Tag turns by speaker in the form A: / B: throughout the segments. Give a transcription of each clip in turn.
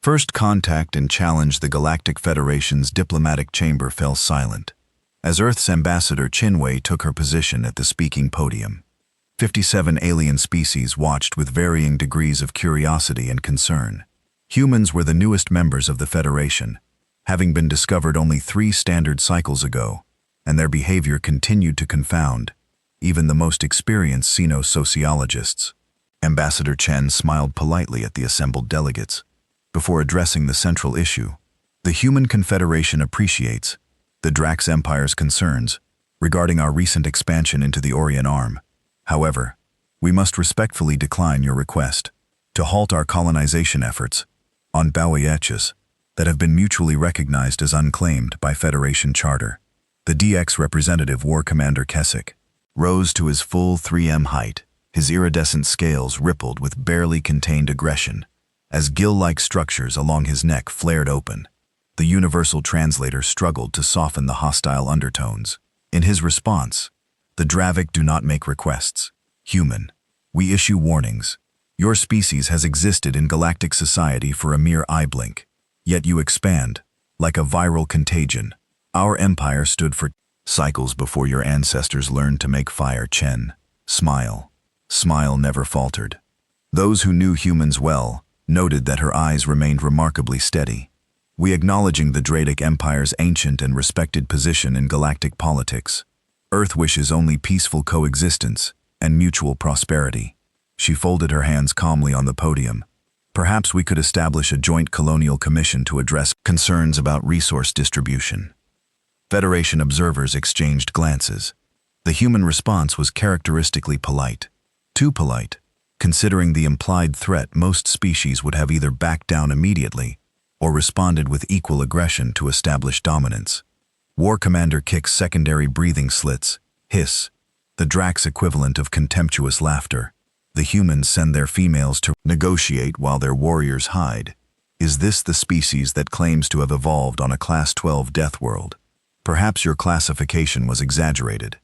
A: First contact and challenge the Galactic Federation's diplomatic chamber fell silent, as Earth's ambassador Chinwei took her position at the speaking podium. 57 alien species watched with varying degrees of curiosity and concern. Humans were the newest members of the Federation, having been discovered only 3 standard cycles ago, and their behavior continued to confound even the most experienced xenosociologists. Ambassador Chen smiled politely at the assembled delegates before addressing the central issue. The Human Confederation appreciates the Drax Empire's concerns regarding our recent expansion into the Orion Arm. However, we must respectfully decline your request to halt our colonization efforts on Baoyetches that have been mutually recognized as unclaimed by Federation Charter. The DX representative War Commander Keswick rose to his full 3M height. His iridescent scales rippled with barely contained aggression as gill-like structures along his neck flared open. The universal translator struggled to soften the hostile undertones. In his response, the Dravik do not make requests. Human, we issue warnings. Your species has existed in galactic society for a mere eye blink, yet you expand like a viral contagion. Our empire stood for cycles before your ancestors learned to make fire. Chen, smile. Smile never faltered. Those who knew humans well noted that her eyes remained remarkably steady. We acknowledging the Dradic Empire's ancient and respected position in galactic politics. Earth wishes only peaceful coexistence and mutual prosperity. She folded her hands calmly on the podium. Perhaps we could establish a joint colonial commission to address concerns about resource distribution. Federation observers exchanged glances. The human response was characteristically polite. Too polite, considering the implied threat. Most species would have either backed down immediately or responded with equal aggression to establish dominance. War Commander Kick's secondary breathing slits, hiss, the Drax equivalent of contemptuous laughter. The humans send their females to negotiate while their warriors hide. Is this the species that claims to have evolved on a Class 12 death world? Perhaps your classification was exaggerated.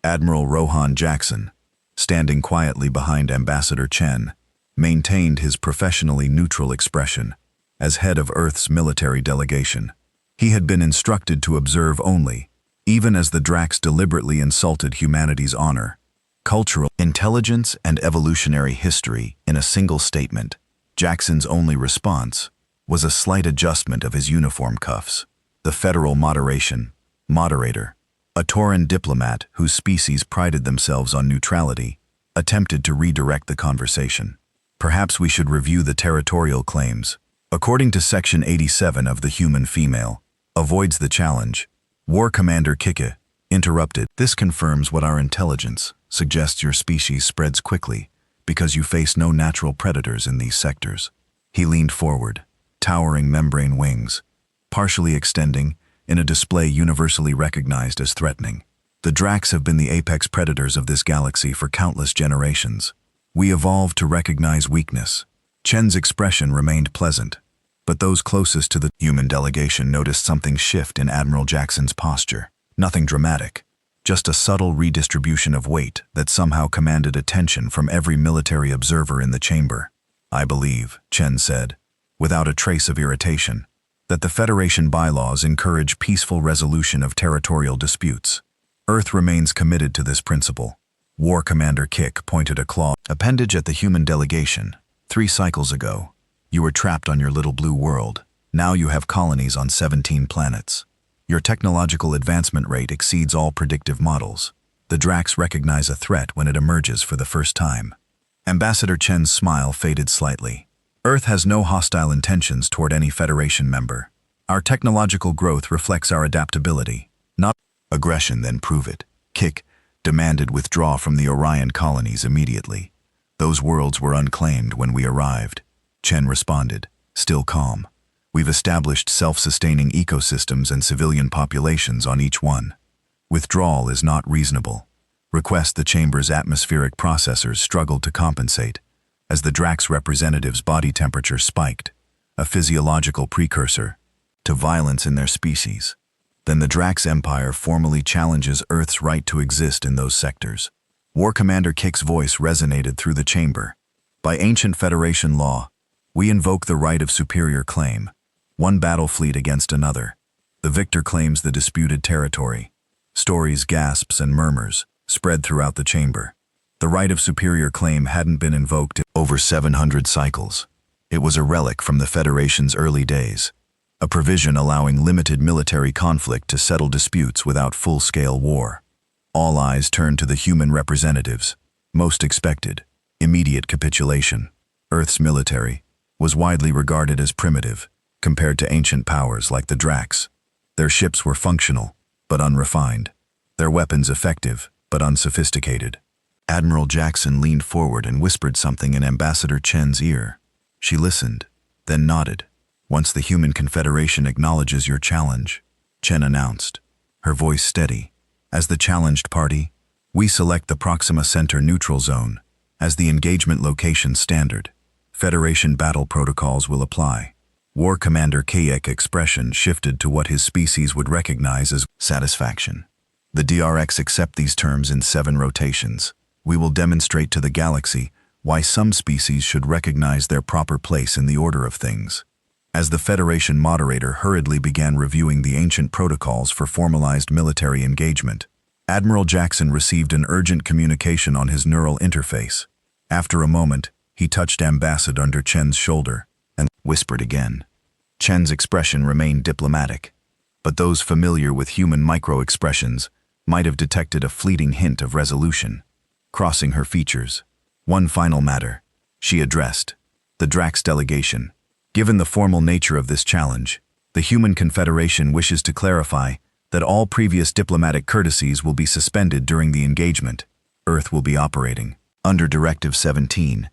A: Admiral Rohan Jackson, standing quietly behind Ambassador Chen, maintained his professionally neutral expression. As head of Earth's military delegation, he had been instructed to observe only, even as the Drax deliberately insulted humanity's honor, cultural intelligence and evolutionary history in a single statement. Jackson's only response was a slight adjustment of his uniform cuffs. The federal moderator, a Tauran diplomat whose species prided themselves on neutrality, attempted to redirect the conversation. Perhaps we should review the territorial claims. According to Section 87 of the Human Female, avoids the challenge. War Commander Kike interrupted. This confirms what our intelligence suggests. Your species spreads quickly because you face no natural predators in these sectors. He leaned forward, towering membrane wings, partially extending in a display universally recognized as threatening. The Drax have been the apex predators of this galaxy for countless generations. We evolved to recognize weakness. Chen's expression remained pleasant, but those closest to the human delegation noticed something shift in Admiral Jackson's posture. Nothing dramatic, just a subtle redistribution of weight that somehow commanded attention from every military observer in the chamber. I believe, Chen said, without a trace of irritation, that the Federation bylaws encourage peaceful resolution of territorial disputes. Earth remains committed to this principle. War Commander Kick pointed a claw appendage at the human delegation. 3 cycles ago, you were trapped on your little blue world. Now you have colonies on 17 planets. Your technological advancement rate exceeds all predictive models. The Drax recognize a threat when it emerges for the first time. Ambassador Chen's smile faded slightly. Earth has no hostile intentions toward any Federation member. Our technological growth reflects our adaptability, not aggression. Then prove it. Kick demanded withdraw from the Orion colonies immediately. Those worlds were unclaimed when we arrived. Chen responded, still calm. We've established self-sustaining ecosystems and civilian populations on each one. Withdrawal is not reasonable. Request the chamber's atmospheric processors struggled to compensate, as the Drax representative's body temperature spiked, a physiological precursor to violence in their species. Then the Drax Empire formally challenges Earth's right to exist in those sectors. War Commander Kick's voice resonated through the chamber. By ancient Federation law, We invoke the right of superior claim. One battle fleet against another. The victor claims the disputed territory. Stories, gasps, and murmurs spread throughout the chamber. The right of superior claim hadn't been invoked in over 700 cycles. It was a relic from the Federation's early days, a provision allowing limited military conflict to settle disputes without full-scale war. All eyes turned to the human representatives. Most expected, immediate capitulation. Earth's military was widely regarded as primitive compared to ancient powers like the Dracs. Their ships were functional, but unrefined. Their weapons effective, but unsophisticated. Admiral Jackson leaned forward and whispered something in Ambassador Chen's ear. She listened, then nodded. "Once the Human Confederation acknowledges your challenge," Chen announced, her voice steady. "As the challenged party, we select the Proxima Center neutral zone as the engagement location standard. Federation battle protocols will apply." War Commander Kayek's expression shifted to what his species would recognize as satisfaction. "The DRX accept these terms in 7 rotations. We will demonstrate to the galaxy why some species should recognize their proper place in the order of things." As the Federation moderator hurriedly began reviewing the ancient protocols for formalized military engagement, Admiral Jackson received an urgent communication on his neural interface. After a moment, he touched Ambassador Chen's shoulder and whispered again. Chen's expression remained diplomatic, but those familiar with human micro-expressions might have detected a fleeting hint of resolution crossing her features. "One final matter," she addressed. "The Drax delegation. Given the formal nature of this challenge, the Human Confederation wishes to clarify that all previous diplomatic courtesies will be suspended during the engagement. Earth will be operating under Directive 17.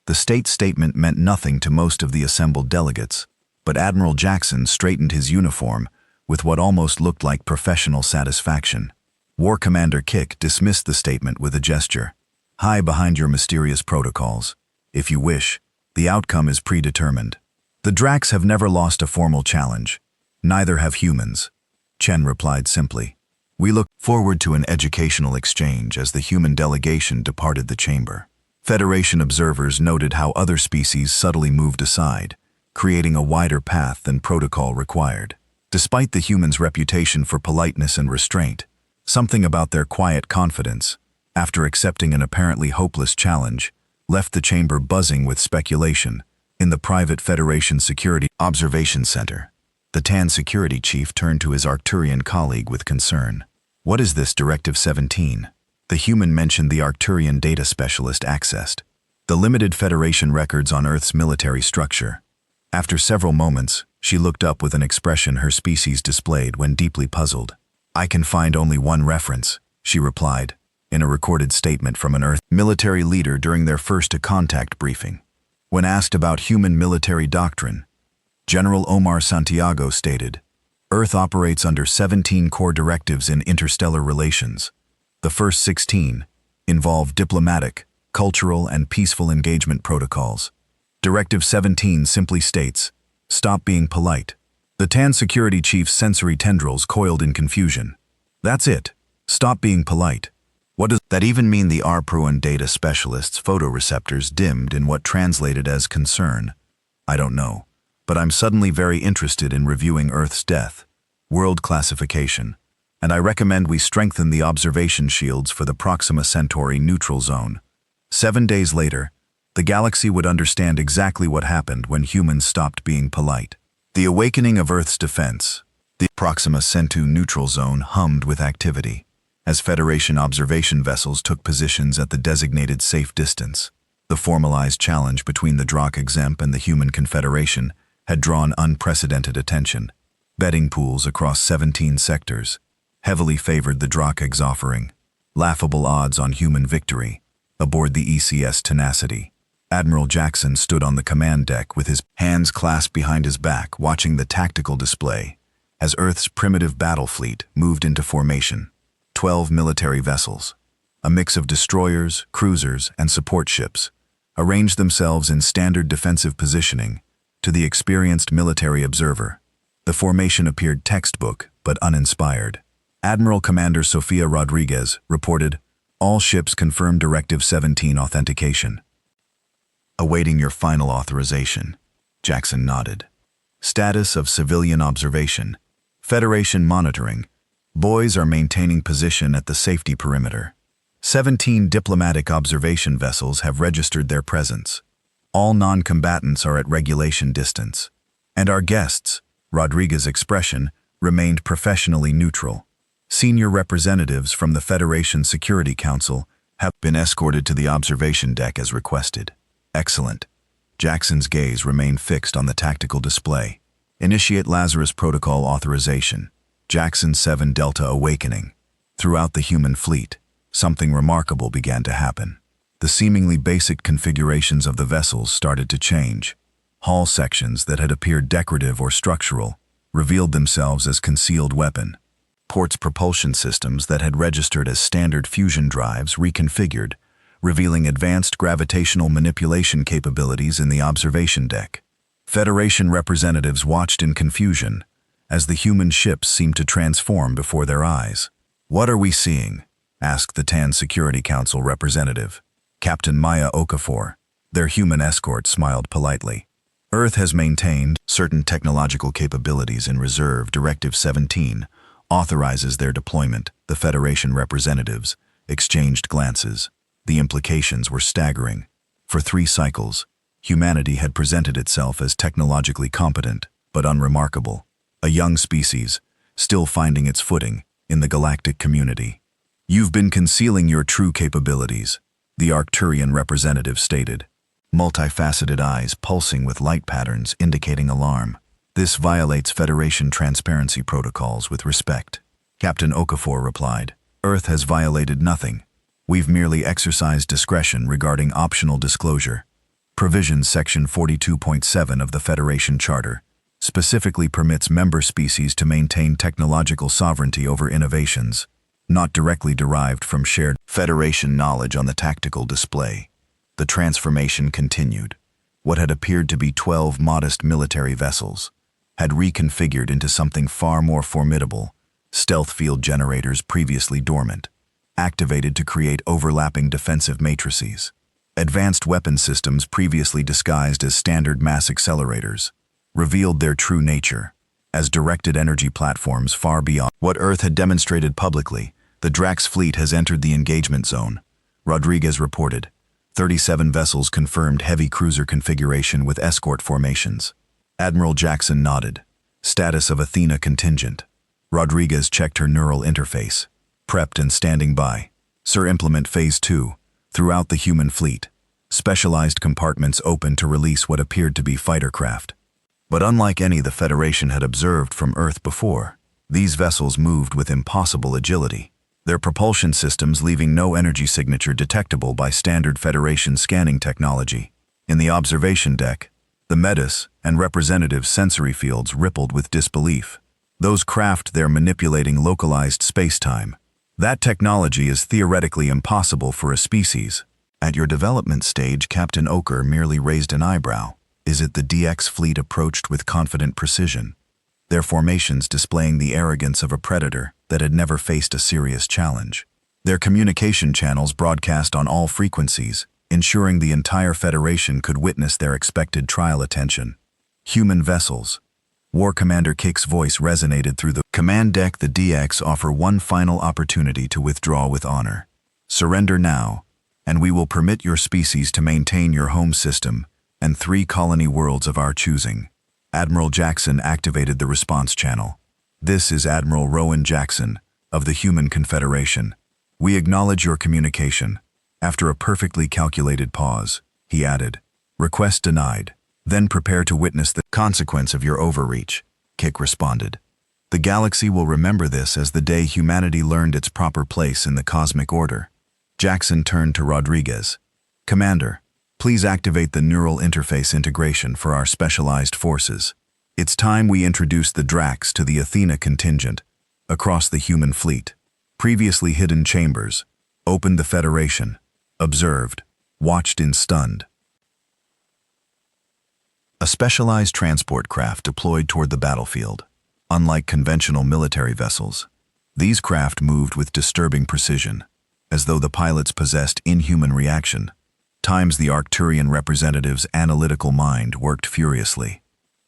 A: The statement meant nothing to most of the assembled delegates, but Admiral Jackson straightened his uniform with what almost looked like professional satisfaction. War Commander Kick dismissed the statement with a gesture. "Hide behind your mysterious protocols. If you wish, the outcome is predetermined. The Dracs have never lost a formal challenge. Neither have humans," Chen replied simply. "We look forward to an educational exchange." As the human delegation departed the chamber, Federation observers noted how other species subtly moved aside, creating a wider path than protocol required. Despite the humans' reputation for politeness and restraint, something about their quiet confidence, after accepting an apparently hopeless challenge, left the chamber buzzing with speculation. In the private Federation Security Observation Center, the Tan security chief turned to his Arcturian colleague with concern. "What is this Directive 17? The human mentioned the Arcturian data specialist accessed the limited Federation records on Earth's military structure. After several moments, she looked up with an expression her species displayed when deeply puzzled. "I can find only one reference," she replied, in a recorded statement from an Earth military leader during their first-to-contact briefing. When asked about human military doctrine, General Omar Santiago stated, "Earth operates under 17 core directives in interstellar relations. The first 16 involve diplomatic, cultural, and peaceful engagement protocols. Directive 17 simply states, 'Stop being polite.'" The Tan security chief's sensory tendrils coiled in confusion. "That's it. Stop being polite. What does that even mean?" The Arpruan data specialist's photoreceptors dimmed in what translated as concern. "I don't know, but I'm suddenly very interested in reviewing Earth's death, world classification, and I recommend we strengthen the observation shields for the Proxima Centauri neutral zone. 7 days later, the galaxy would understand exactly what happened when humans stopped being polite." The awakening of Earth's defense. The Proxima Centauri neutral zone hummed with activity, as Federation observation vessels took positions at the designated safe distance. The formalized challenge between the Drak Exempt and the Human Confederation had drawn unprecedented attention. Betting pools across 17 sectors heavily favored the Drak's offering. Laughable odds on human victory aboard the ECS Tenacity. Admiral Jackson stood on the command deck with his hands clasped behind his back, watching the tactical display as Earth's primitive battle fleet moved into formation. 12 military vessels, a mix of destroyers, cruisers, and support ships, arranged themselves in standard defensive positioning. To the experienced military observer, the formation appeared textbook but uninspired. Admiral Commander Sofia Rodriguez reported, "All ships confirm Directive 17 authentication. Awaiting your final authorization." Jackson nodded. Status of civilian observation. Federation monitoring. Boys are maintaining position at the safety perimeter. 17 diplomatic observation vessels have registered their presence. All non-combatants are at regulation distance. And our guests, Rodriguez's expression, remained professionally neutral. Senior representatives from the Federation Security Council have been escorted to the observation deck as requested. Excellent. Jackson's gaze remained fixed on the tactical display. Initiate Lazarus Protocol authorization. Jackson 7 Delta awakening. Throughout the human fleet, something remarkable began to happen. The seemingly basic configurations of the vessels started to change. Hull sections that had appeared decorative or structural revealed themselves as concealed weapon. Port's propulsion systems that had registered as standard fusion drives reconfigured, revealing advanced gravitational manipulation capabilities in the observation deck. Federation representatives watched in confusion as the human ships seemed to transform before their eyes. "What are we seeing?" asked the TAN Security Council representative. Captain Maya Okafor, their human escort, smiled politely. "Earth has maintained certain technological capabilities in reserve. Directive 17 authorizes their deployment." The Federation representatives exchanged glances. The implications were staggering. For 3 cycles, humanity had presented itself as technologically competent, but unremarkable. A young species, still finding its footing in the galactic community. "You've been concealing your true capabilities," the Arcturian representative stated. Multifaceted eyes pulsing with light patterns indicating alarm. "This violates Federation transparency protocols with respect." Captain Okafor replied. "Earth has violated nothing. We've merely exercised discretion regarding optional disclosure. Provisions Section 42.7 of the Federation Charter specifically permits member species to maintain technological sovereignty over innovations not directly derived from shared Federation knowledge." On the tactical display, the transformation continued. What had appeared to be 12 modest military vessels had reconfigured into something far more formidable. Stealth field generators previously dormant, activated to create overlapping defensive matrices. Advanced weapon systems previously disguised as standard mass accelerators revealed their true nature as directed energy platforms far beyond what Earth had demonstrated publicly. "The Drax fleet has entered the engagement zone," Rodriguez reported. 37 vessels confirmed heavy cruiser configuration with escort formations. Admiral Jackson nodded. "Status of Athena contingent." Rodriguez checked her neural interface. "Prepped and standing by. Sir, implement Phase 2 throughout the human fleet. Specialized compartments open to release what appeared to be fighter craft." But unlike any the Federation had observed from Earth before, these vessels moved with impossible agility, their propulsion systems leaving no energy signature detectable by standard Federation scanning technology. In the observation deck, the Metis and representative sensory fields rippled with disbelief. Those craft they're manipulating localized space-time. That technology is theoretically impossible for a species. At your development stage, Captain Oker merely raised an eyebrow. Is it the DX fleet approached with confident precision, their formations displaying the arrogance of a predator that had never faced a serious challenge? Their communication channels broadcast on all frequencies, ensuring the entire Federation could witness their expected trial attention. Human vessels. War Commander Kick's voice resonated through the command deck. "The DX offer one final opportunity to withdraw with honor. Surrender now, and we will permit your species to maintain your home system and 3 colony worlds of our choosing." Admiral Jackson activated the response channel. "This is Admiral Rowan Jackson of the Human Confederation. We acknowledge your communication." After a perfectly calculated pause, he added, "Request denied. Then prepare to witness the consequence of your overreach." Kick responded. "The galaxy will remember this as the day humanity learned its proper place in the cosmic order." Jackson turned to Rodriguez. "Commander, please activate the neural interface integration for our specialized forces. It's time we introduce the Drax to the Athena contingent across the human fleet. Previously hidden chambers. Opened the Federation. Observed. Watched in stunned." A specialized transport craft deployed toward the battlefield. Unlike conventional military vessels, these craft moved with disturbing precision, as though the pilots possessed inhuman reaction. Times the Arcturian representative's analytical mind worked furiously.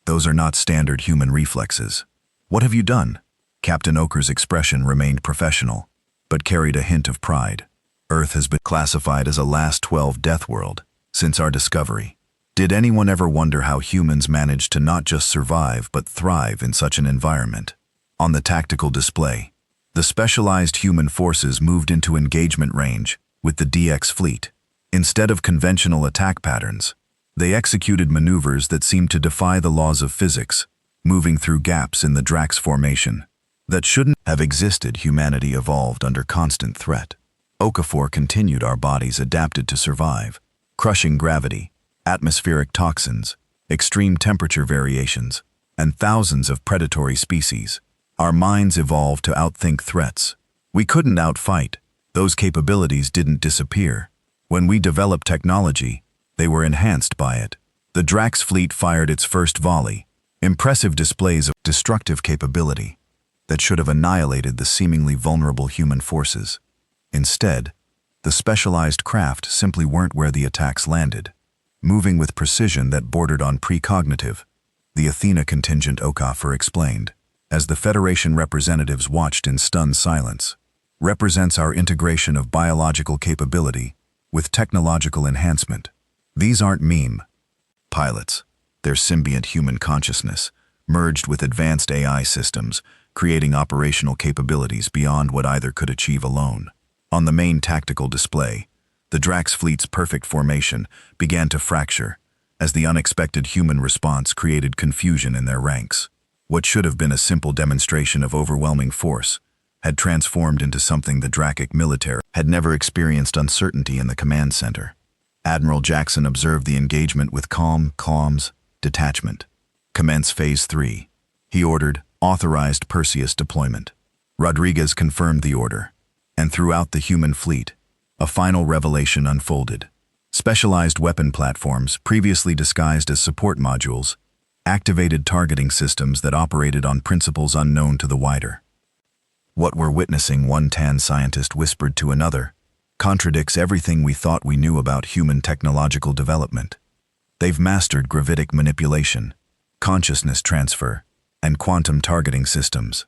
A: Those are not standard human reflexes. What have you done? Captain Oker's expression remained professional, but carried a hint of pride. Earth has been classified as a last 12 death world since our discovery. Did anyone ever wonder how humans managed to not just survive but thrive in such an environment? On the tactical display, the specialized human forces moved into engagement range with the DX fleet. Instead of conventional attack patterns, they executed maneuvers that seemed to defy the laws of physics, moving through gaps in the Drax formation that shouldn't have existed. Humanity evolved under constant threat. Okafor continued. Our bodies adapted to survive. Crushing gravity, atmospheric toxins, extreme temperature variations, and thousands of predatory species. Our minds evolved to outthink threats. We couldn't outfight. Those capabilities didn't disappear. When we developed technology, they were enhanced by it. The Drax fleet fired its first volley, impressive displays of destructive capability that should have annihilated the seemingly vulnerable human forces. Instead, the specialized craft simply weren't where the attacks landed, moving with precision that bordered on precognitive. The Athena contingent, Okafor explained, as the Federation representatives watched in stunned silence, represents our integration of biological capability with technological enhancement. These aren't meme pilots. They're symbiont human consciousness, merged with advanced AI systems, creating operational capabilities beyond what either could achieve alone. On the main tactical display, the Drax fleet's perfect formation began to fracture as the unexpected human response created confusion in their ranks. What should have been a simple demonstration of overwhelming force had transformed into something the Drakic military had never experienced. Uncertainty in the command center. Admiral Jackson observed the engagement with calm detachment. Commence Phase 3. He ordered, authorized Perseus deployment. Rodriguez confirmed the order, and throughout the human fleet, a final revelation unfolded. Specialized weapon platforms, previously disguised as support modules, activated targeting systems that operated on principles unknown to the wider. What we're witnessing, one Tan scientist whispered to another, contradicts everything we thought we knew about human technological development. They've mastered gravitic manipulation, consciousness transfer, and quantum targeting systems,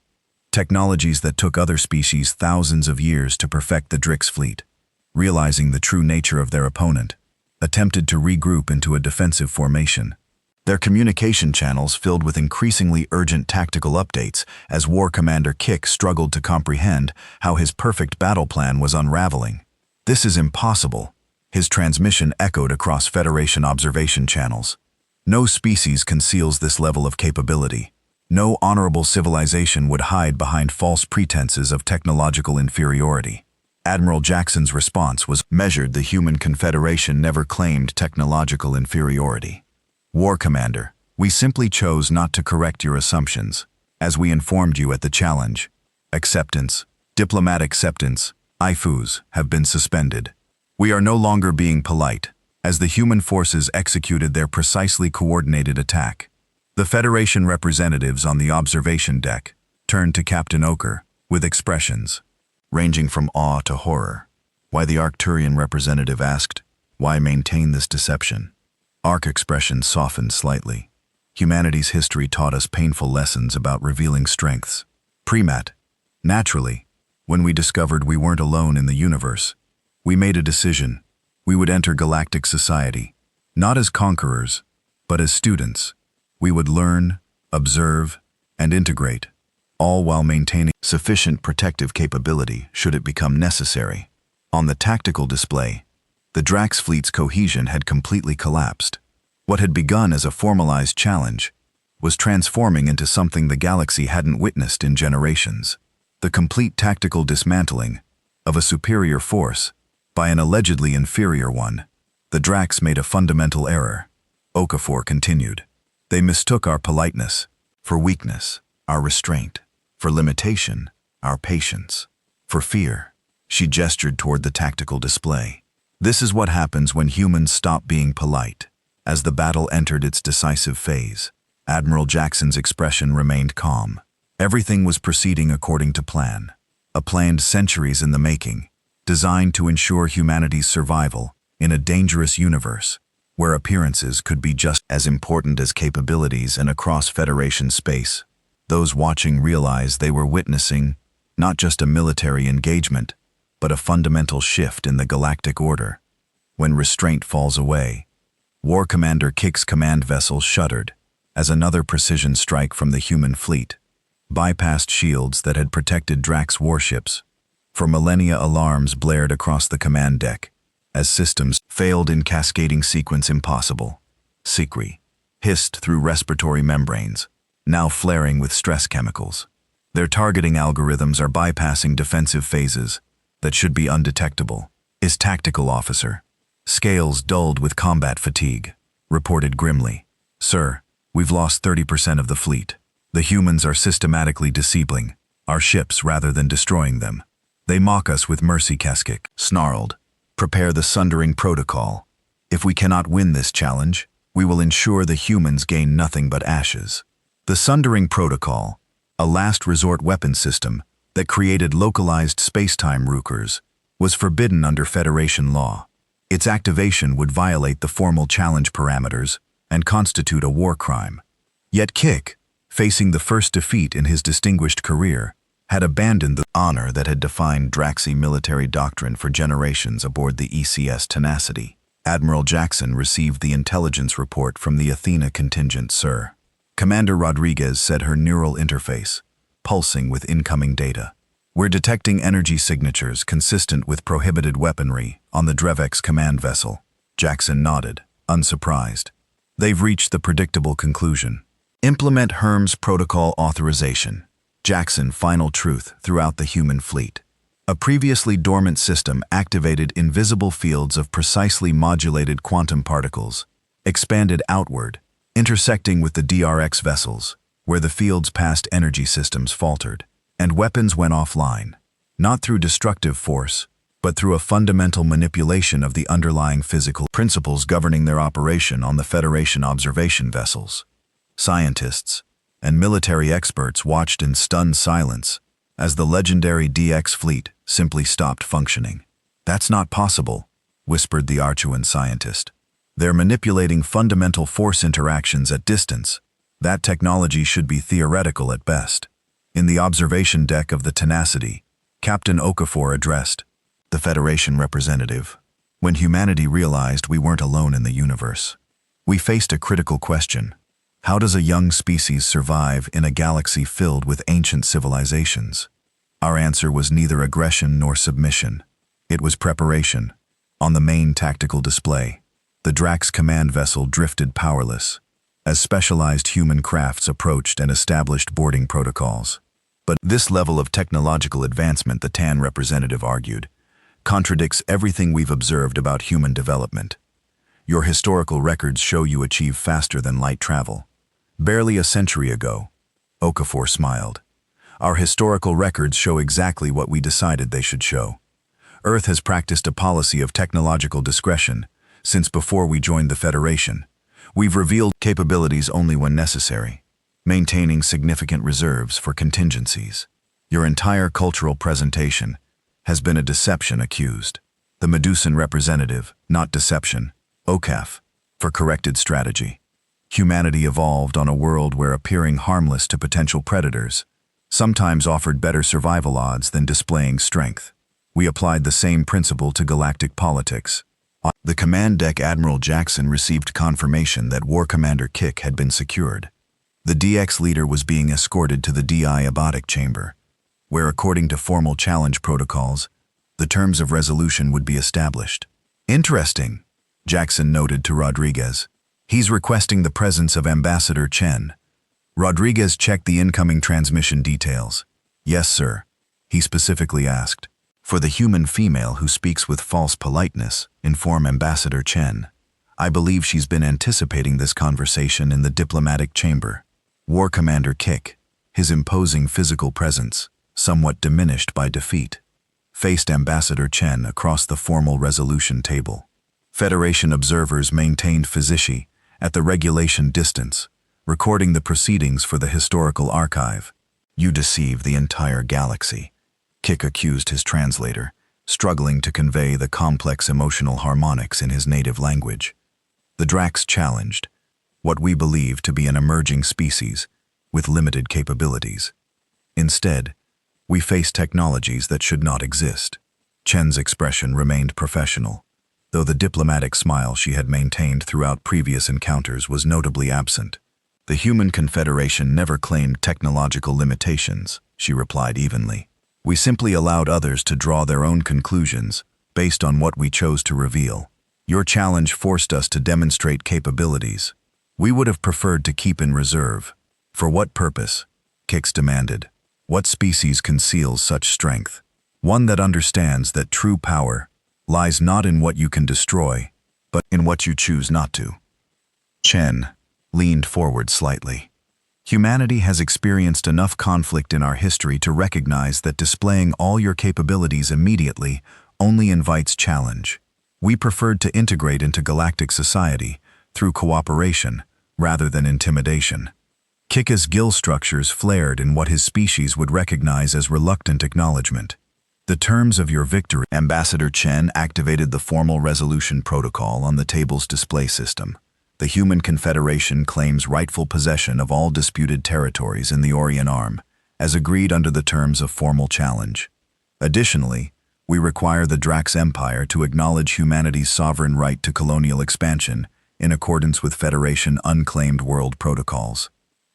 A: technologies that took other species thousands of years to perfect. The Drix fleet, realizing the true nature of their opponent, attempted to regroup into a defensive formation. Their communication channels filled with increasingly urgent tactical updates as War Commander Kick struggled to comprehend how his perfect battle plan was unraveling. "This is impossible," his transmission echoed across Federation observation channels. "No species conceals this level of capability. No honorable civilization would hide behind false pretenses of technological inferiority." Admiral Jackson's response was measured. The human confederation never claimed technological inferiority. "War Commander, we simply chose not to correct your assumptions, as we informed you at the challenge. Acceptance, diplomatic acceptance, IFUs, have been suspended. We are no longer being polite, as the human forces executed their precisely coordinated attack." The Federation representatives on the observation deck turned to Captain Oker with expressions ranging from awe to horror. Why, the Arcturian representative asked, why maintain this deception? Arc expression softened slightly. Humanity's history taught us painful lessons about revealing strengths. Primat. Naturally, when we discovered we weren't alone in the universe, we made a decision. We would enter galactic society, not as conquerors, but as students. We would learn, observe, and integrate, all while maintaining sufficient protective capability should it become necessary. On the tactical display, the Drax fleet's cohesion had completely collapsed. What had begun as a formalized challenge was transforming into something the galaxy hadn't witnessed in generations. The complete tactical dismantling of a superior force by an allegedly inferior one. The Drax made a fundamental error. Okafor continued. They mistook our politeness for weakness, our restraint for limitation, our patience for fear. She gestured toward the tactical display. This is what happens when humans stop being polite. As the battle entered its decisive phase, Admiral Jackson's expression remained calm. Everything was proceeding according to plan. A plan centuries in the making, designed to ensure humanity's survival in a dangerous universe, where appearances could be just as important as capabilities, and across Federation space, those watching realized they were witnessing not just a military engagement, but a fundamental shift in the galactic order. When restraint falls away, War Commander Kick's command vessel shuddered as another precision strike from the human fleet bypassed shields that had protected Drax warships. For millennia, alarms blared across the command deck as systems failed in cascading sequence impossible. Secre hissed through respiratory membranes, now flaring with stress chemicals. Their targeting algorithms are bypassing defensive phases that should be undetectable. His tactical officer, scales dulled with combat fatigue, reported grimly, "Sir, we've lost 30% of the fleet. The humans are systematically disabling our ships rather than destroying them. They mock us with mercy." Kaskik snarled, "Prepare the Sundering Protocol. If we cannot win this challenge, we will ensure the humans gain nothing but ashes." The Sundering Protocol, a last resort weapon system that created localized space-time rukers, was forbidden under Federation law. Its activation would violate the formal challenge parameters and constitute a war crime. Yet Kick, facing the first defeat in his distinguished career, had abandoned the honor that had defined Draxi military doctrine for generations aboard the ECS Tenacity. Admiral Jackson received the intelligence report from the Athena contingent, sir. Commander Rodriguez said, her neural interface pulsing with incoming data. "We're detecting energy signatures consistent with prohibited weaponry on the Drevex command vessel." Jackson nodded, unsurprised. "They've reached the predictable conclusion. Implement Herm's protocol authorization." Jackson final truth throughout the human fleet. A previously dormant system activated invisible fields of precisely modulated quantum particles, expanded outward, intersecting with the DRX vessels, where the fields past energy systems faltered, and weapons went offline, not through destructive force, but through a fundamental manipulation of the underlying physical principles governing their operation on the Federation observation vessels. Scientists and military experts watched in stunned silence as the legendary DX fleet simply stopped functioning. "That's not possible," whispered the Archuan scientist. "They're manipulating fundamental force interactions at distance. That technology should be theoretical at best." In the observation deck of the Tenacity, Captain Okafor addressed the Federation representative. "When humanity realized we weren't alone in the universe, we faced a critical question. How does a young species survive in a galaxy filled with ancient civilizations? Our answer was neither aggression nor submission. It was preparation. On the main tactical display, the Drax command vessel drifted powerless as specialized human crafts approached and established boarding protocols. But this level of technological advancement, the TAN representative argued, contradicts everything we've observed about human development. Your historical records show you achieve faster than light travel. Barely a century ago, Okafor smiled. Our historical records show exactly what we decided they should show. Earth has practiced a policy of technological discretion since before we joined the Federation. We've revealed capabilities only when necessary, maintaining significant reserves for contingencies. Your entire cultural presentation has been a deception accused. The Medusan representative, not deception, OCAF, for corrected strategy. Humanity evolved on a world where appearing harmless to potential predators sometimes offered better survival odds than displaying strength. We applied the same principle to galactic politics. The command deck, Admiral Jackson received confirmation that War Commander Kick had been secured. The DX leader was being escorted to the DI Abatic chamber, where, according to formal challenge protocols, the terms of resolution would be established. "Interesting," Jackson noted to Rodriguez. "He's requesting the presence of Ambassador Chen." Rodriguez checked the incoming transmission details. "Yes, sir," he specifically asked. "For the human female who speaks with false politeness, inform Ambassador Chen. I believe she's been anticipating this conversation in the diplomatic chamber." War Commander Kick, his imposing physical presence, somewhat diminished by defeat, faced Ambassador Chen across the formal resolution table. Federation observers maintained Physici at the regulation distance, recording the proceedings for the historical archive. "You deceive the entire galaxy," Kick accused his translator, struggling to convey the complex emotional harmonics in his native language. The Drax challenged what we believe to be an emerging species with limited capabilities. Instead, we face technologies that should not exist. Chen's expression remained professional, though the diplomatic smile she had maintained throughout previous encounters was notably absent. The Human Confederation never claimed technological limitations, she replied evenly. We simply allowed others to draw their own conclusions based on what we chose to reveal. Your challenge forced us to demonstrate capabilities we would have preferred to keep in reserve. For what purpose? Kix demanded. What species conceals such strength? One that understands that true power lies not in what you can destroy, but in what you choose not to. Chen leaned forward slightly. Humanity has experienced enough conflict in our history to recognize that displaying all your capabilities immediately only invites challenge. We preferred to integrate into galactic society through cooperation rather than intimidation. Kika's gill structures flared in what his species would recognize as reluctant acknowledgement. The terms of your victory. Ambassador Chen activated the formal resolution protocol on the table's display system. The Human Confederation claims rightful possession of all disputed territories in the Orient Arm, as agreed under the terms of formal challenge. Additionally, we require the Drax Empire to acknowledge humanity's sovereign right to colonial expansion in accordance with Federation unclaimed world protocols.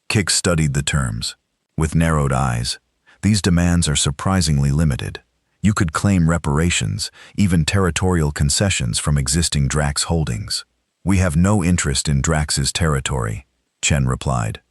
A: Kix studied the terms. With narrowed eyes, these demands are surprisingly limited. You could claim reparations, even territorial concessions from existing Drax holdings. We have no interest in Drax's territory, Chen replied,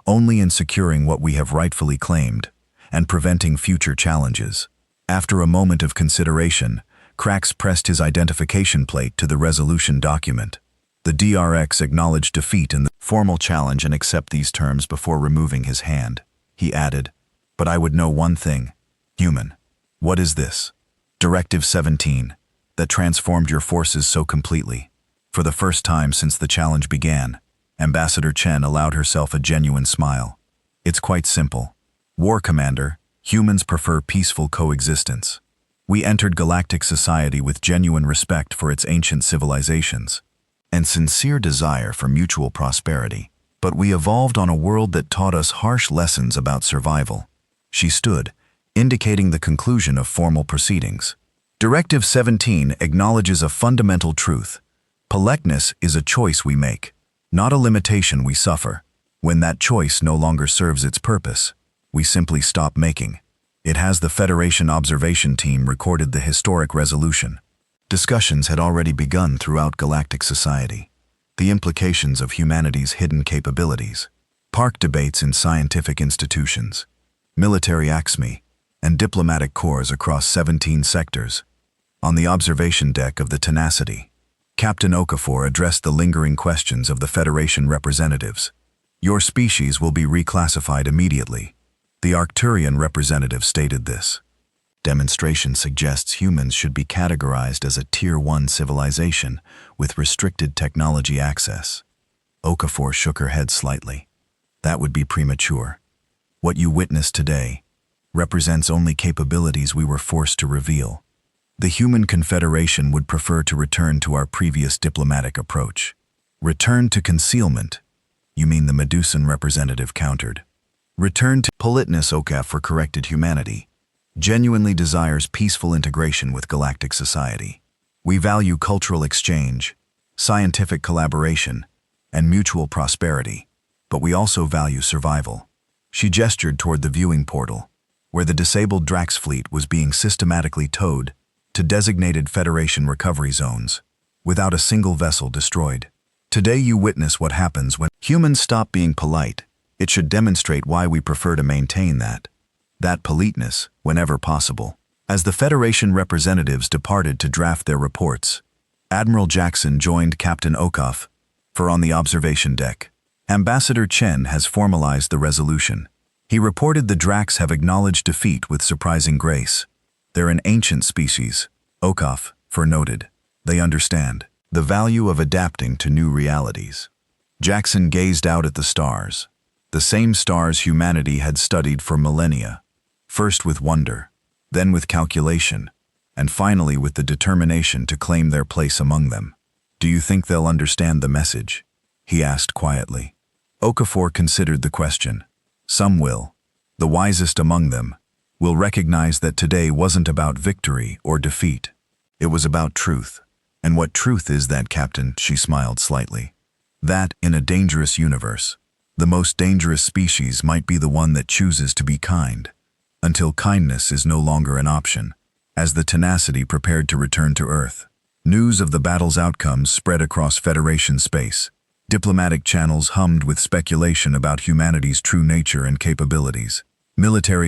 A: only in securing what we have rightfully claimed and preventing future challenges. After a moment of consideration, Krax pressed his identification plate to the resolution document. The DRX acknowledged defeat in the formal challenge and accept these terms before removing his hand. He added, but I would know one thing. Human. What is this? Directive 17, that transformed your forces so completely. For the first time since the challenge began, Ambassador Chen allowed herself a genuine smile. It's quite simple. War Commander, humans prefer peaceful coexistence. We entered galactic society with genuine respect for its ancient civilizations and sincere desire for mutual prosperity. But we evolved on a world that taught us harsh lessons about survival. She stood, indicating the conclusion of formal proceedings. Directive 17 acknowledges a fundamental truth. Politeness is a choice we make, not a limitation we suffer. When that choice no longer serves its purpose, we simply stop making. It has the Federation observation team recorded the historic resolution. Discussions had already begun throughout galactic society. The implications of humanity's hidden capabilities. Park debates in scientific institutions, military acme, and diplomatic corps across 17 sectors. On the observation deck of the Tenacity, Captain Okafor addressed the lingering questions of the Federation representatives. Your species will be reclassified immediately. The Arcturian representative stated this. Demonstration suggests humans should be categorized as a Tier 1 civilization with restricted technology access. Okafor shook her head slightly. That would be premature. What you witnessed today represents only capabilities we were forced to reveal. The Human Confederation would prefer to return to our previous diplomatic approach. Return to concealment? You mean the Medusan representative countered. Return to politeness. Okafor corrected humanity. Genuinely desires peaceful integration with galactic society. We value cultural exchange, scientific collaboration, and mutual prosperity, but we also value survival. She gestured toward the viewing portal, where the disabled Drax fleet was being systematically towed to designated Federation recovery zones, without a single vessel destroyed. Today you witness what happens when humans stop being polite. It should demonstrate why we prefer to maintain that politeness whenever possible. As the Federation representatives departed to draft their reports, Admiral Jackson joined Captain Okafor on the observation deck. Ambassador Chen has formalized the resolution. He reported the Drax have acknowledged defeat with surprising grace. They're an ancient species, Okafor noted. They understand the value of adapting to new realities. Jackson gazed out at the stars, the same stars humanity had studied for millennia, first with wonder, then with calculation, and finally with the determination to claim their place among them. "Do you think they'll understand the message?" he asked quietly. Okafor considered the question. "Some will. The wisest among them will recognize that today wasn't about victory or defeat. It was about truth. And what truth is that, Captain?" She smiled slightly. "That, in a dangerous universe, the most dangerous species might be the one that chooses to be kind, until kindness is no longer an option." As the tenacity prepared to return to Earth, news of the battle's outcomes spread across Federation space. Diplomatic channels hummed with speculation about humanity's true nature and capabilities. Military